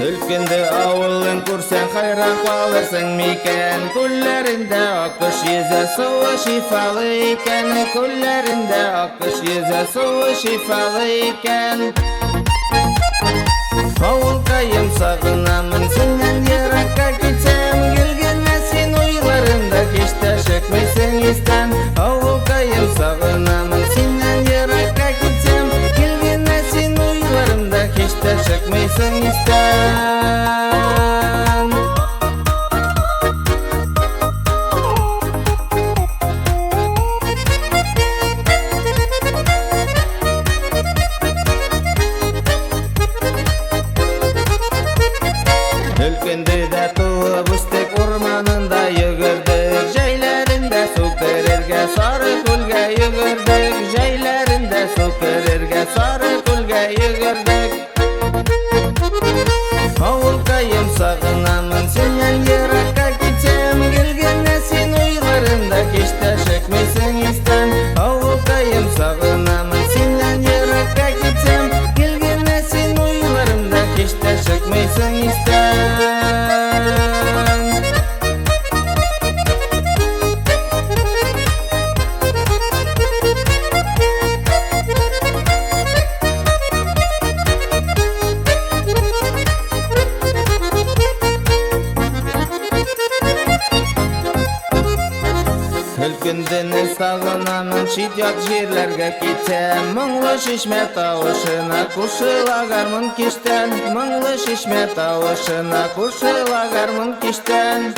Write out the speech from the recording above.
Өлкөнде авылын күрсәң хайран калырсың микән. Күлләрендә акыш йөзе суы шифалы икән. Күлләрендә акыш йөзе суы шифалы икән. Авылкайым сагынамын синнән еракка китсәм. Килгәнә син уйларымда һич тә чыкмыйсың истән. Авылкайым сагынамын синнән еракка китсәм. Килгәнә син уйларымда һич тә чыкмыйсың истән. Өлкөндә туып үстек, урманында йөгердек. Җәйләрендә су керергә, сары күлгә йөгердек. Җәйләрендә су керергә, сары күлгә йөгердек. Авылкайым сагынамын синнән еракка китсәм. Килгәнә син уйларымда һич тә чыкмыйсың истән. Авылкайым сагынамын синнән еракка китсәм. Килгәнә син уйларымда һич тә чыкмыйсың истән. Өлкөндәне сагынамын, чит ят җирләргә китәм. Моңлы чишмә тавышына кушыла гармун киштән. Моңлы чишмә тавышына кушыла гармун киштән.